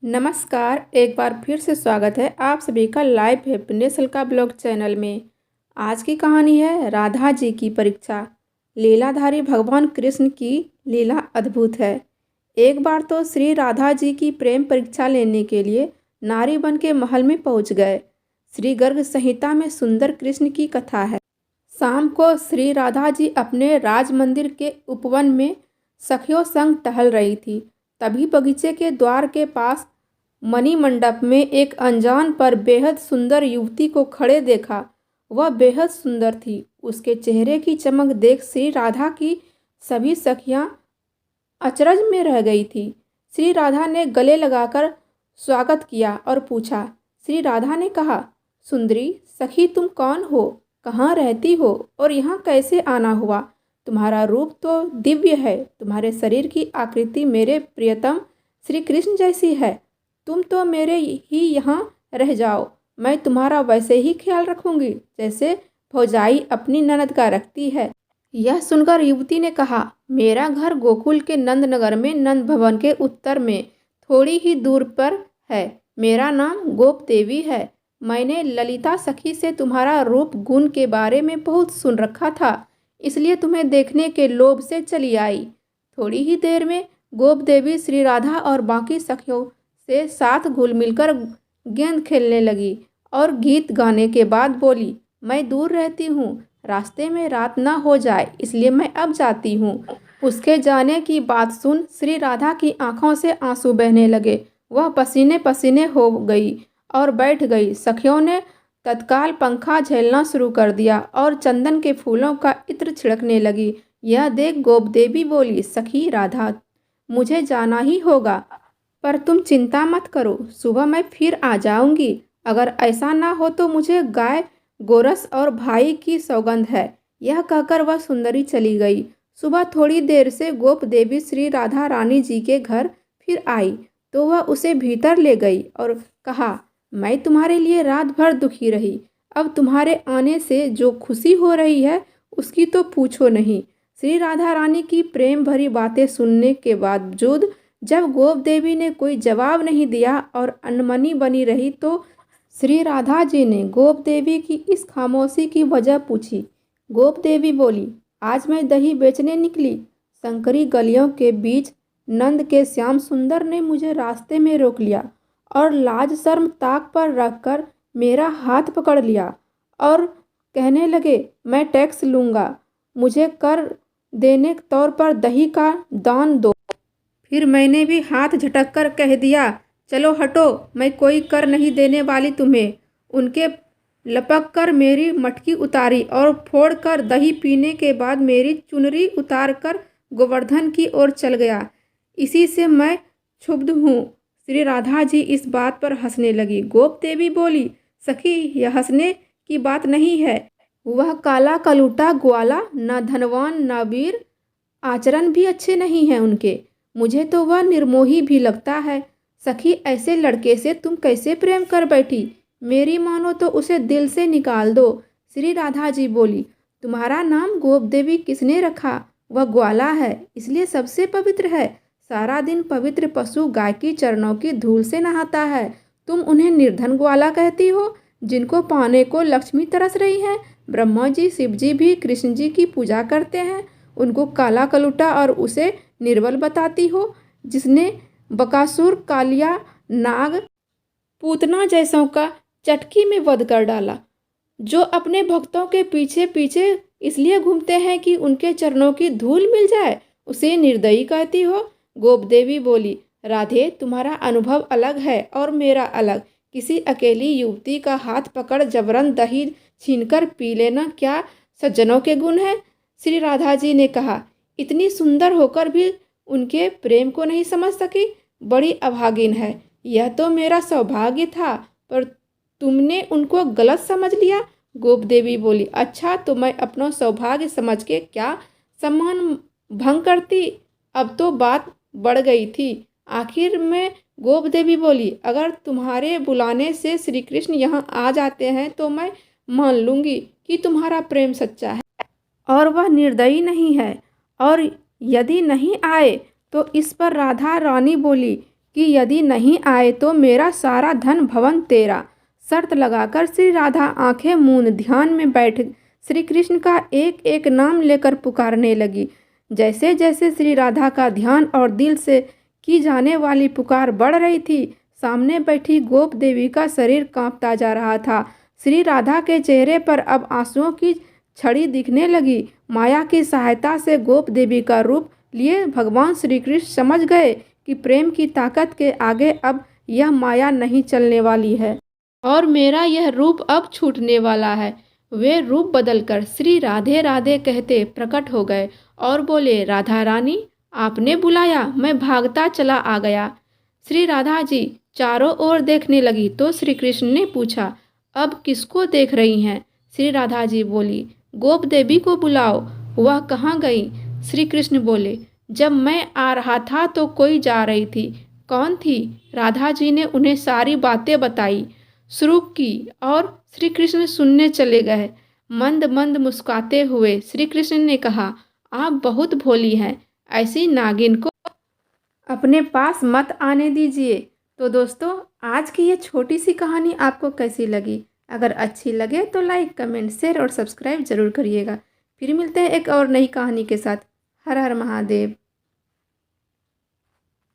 नमस्कार, एक बार फिर से स्वागत है आप सभी का लाइव हैप्पीनेस हल्का ब्लॉग चैनल में। आज की कहानी है राधा जी की परीक्षा। लीलाधारी भगवान कृष्ण की लीला अद्भुत है। एक बार तो श्री राधा जी की प्रेम परीक्षा लेने के लिए नारी बन के महल में पहुंच गए। श्री गर्ग संहिता में सुंदर कृष्ण की कथा है। शाम को श्री राधा जी अपने राज मंदिर के उपवन में सखियों संग टहल रही थी। तभी बगीचे के द्वार के पास मणि मंडप में एक अनजान पर बेहद सुंदर युवती को खड़े देखा। वह बेहद सुंदर थी। उसके चेहरे की चमक देख श्री राधा की सभी सखियां अचरज में रह गई थी। श्री राधा ने गले लगाकर स्वागत किया और पूछा। श्री राधा ने कहा, सुंदरी सखी तुम कौन हो, कहाँ रहती हो और यहाँ कैसे आना हुआ? तुम्हारा रूप तो दिव्य है। तुम्हारे शरीर की आकृति मेरे प्रियतम श्री कृष्ण जैसी है। तुम तो मेरे ही यहाँ रह जाओ, मैं तुम्हारा वैसे ही ख्याल रखूंगी जैसे भौजाई अपनी ननद का रखती है। यह सुनकर युवती ने कहा, मेरा घर गोकुल के नंदनगर में नंद भवन के उत्तर में थोड़ी ही दूर पर है। मेरा नाम गोप देवी है। मैंने ललिता सखी से तुम्हारा रूप गुण के बारे में बहुत सुन रखा था, इसलिए तुम्हें देखने के लोभ से चली आई। थोड़ी ही देर में गोप देवी श्री राधा और बाकी सखियों से साथ घुल मिलकर गेंद खेलने लगी और गीत गाने के बाद बोली, मैं दूर रहती हूँ, रास्ते में रात ना हो जाए इसलिए मैं अब जाती हूँ। उसके जाने की बात सुन श्री राधा की आंखों से आंसू बहने लगे। वह पसीने पसीने हो गई और बैठ गई। सखियों ने तत्काल पंखा झेलना शुरू कर दिया और चंदन के फूलों का इत्र छिड़कने लगी। यह देख गोप देवी बोली, सखी राधा मुझे जाना ही होगा, पर तुम चिंता मत करो, सुबह मैं फिर आ जाऊंगी। अगर ऐसा ना हो तो मुझे गाय गोरस और भाई की सौगंध है। यह कहकर वह सुंदरी चली गई। सुबह थोड़ी देर से गोप देवी श्री राधा रानी जी के घर फिर आई तो वह उसे भीतर ले गई और कहा, मैं तुम्हारे लिए रात भर दुखी रही। अब तुम्हारे आने से जो खुशी हो रही है उसकी तो पूछो नहीं। श्री राधा रानी की प्रेम भरी बातें सुनने के बावजूद जब गोप देवी ने कोई जवाब नहीं दिया और अनमनी बनी रही तो श्री राधा जी ने गोप देवी की इस खामोशी की वजह पूछी। गोप देवी बोली, आज मैं दही बेचने निकली। संकरी गलियों के बीच नंद के श्याम सुंदर ने मुझे रास्ते में रोक लिया और लाज शर्म ताक पर रखकर मेरा हाथ पकड़ लिया और कहने लगे, मैं टैक्स लूँगा, मुझे कर देने के तौर पर दही का दान दो। फिर मैंने भी हाथ झटक कर कह दिया, चलो हटो, मैं कोई कर नहीं देने वाली तुम्हें। उनके लपक कर मेरी मटकी उतारी और फोड़ कर दही पीने के बाद मेरी चुनरी उतार कर गोवर्धन की ओर चल गया। इसी से मैं क्षुब्ध हूँ। श्री राधा जी इस बात पर हंसने लगी। गोप देवी बोली, सखी यह हंसने की बात नहीं है। वह काला कलूटा ग्वाला, न धनवान न वीर, आचरण भी अच्छे नहीं हैं उनके। मुझे तो वह निर्मोही भी लगता है। सखी ऐसे लड़के से तुम कैसे प्रेम कर बैठी? मेरी मानो तो उसे दिल से निकाल दो। श्री राधा जी बोली, तुम्हारा नाम गोप देवी किसने रखा? वह ग्वाला है, इसलिए सबसे पवित्र है। सारा दिन पवित्र पशु गाय की चरणों की धूल से नहाता है। तुम उन्हें निर्धन ग्वाला कहती हो, जिनको पाने को लक्ष्मी तरस रही है। ब्रह्मा जी शिव जी भी कृष्ण जी की पूजा करते हैं। उनको काला कलूटा और उसे निर्बल बताती हो, जिसने बकासुर, कालिया, नाग, पूतना जैसों का चटकी में वध कर डाला, जो अपने भक्तों के पीछे पीछे इसलिए घूमते हैं कि उनके चरणों की धूल मिल जाए, उसे निर्दयी कहती हो। गोप देवी बोली, राधे तुम्हारा अनुभव अलग है और मेरा अलग। किसी अकेली युवती का हाथ पकड़ जबरन दही छीनकर पी लेना क्या सज्जनों के गुण है? श्री राधा जी ने कहा, इतनी सुंदर होकर भी उनके प्रेम को नहीं समझ सकी, बड़ी अभागिन है। यह तो मेरा सौभाग्य था, पर तुमने उनको गलत समझ लिया। गोप देवी बोली, अच्छा तो मैं अपना सौभाग्य समझ के क्या सम्मान भंग करती? अब तो बात बढ़ गई थी। आखिर में गोप देवी बोली, अगर तुम्हारे बुलाने से श्री कृष्ण यहाँ आ जाते हैं तो मैं मान लूँगी कि तुम्हारा प्रेम सच्चा है और वह निर्दयी नहीं है। और यदि नहीं आए तो इस पर राधा रानी बोली, कि यदि नहीं आए तो मेरा सारा धन भवन तेरा। शर्त लगाकर श्री राधा आंखें मूंद ध्यान में बैठ श्री कृष्ण का एक एक नाम लेकर पुकारने लगी। जैसे जैसे श्री राधा का ध्यान और दिल से की जाने वाली पुकार बढ़ रही थी, सामने बैठी गोप देवी का शरीर कांपता जा रहा था। श्री राधा के चेहरे पर अब आंसुओं की छड़ी दिखने लगी। माया की सहायता से गोप देवी का रूप लिए भगवान श्री कृष्ण समझ गए कि प्रेम की ताकत के आगे अब यह माया नहीं चलने वाली है और मेरा यह रूप अब छूटने वाला है। वे रूप बदलकर श्री राधे राधे कहते प्रकट हो गए और बोले, राधा रानी आपने बुलाया, मैं भागता चला आ गया। श्री राधा जी चारों ओर देखने लगी तो श्री कृष्ण ने पूछा, अब किसको देख रही हैं? श्री राधा जी बोली, गोप देवी को बुलाओ। वह कहाँ गई? श्री कृष्ण बोले, जब मैं आ रहा था तो कोई जा रही थी। कौन थी? राधा जी ने उन्हें सारी बातें बताई शुरू की और श्री कृष्ण सुनने चले गए। मंद मंद मुस्कुराते हुए श्री कृष्ण ने कहा, आप बहुत भोली हैं, ऐसी नागिन को अपने पास मत आने दीजिए। तो दोस्तों, आज की ये छोटी सी कहानी आपको कैसी लगी? अगर अच्छी लगे तो लाइक, कमेंट, शेयर और सब्सक्राइब जरूर करिएगा। फिर मिलते हैं एक और नई कहानी के साथ। हर हर महादेव।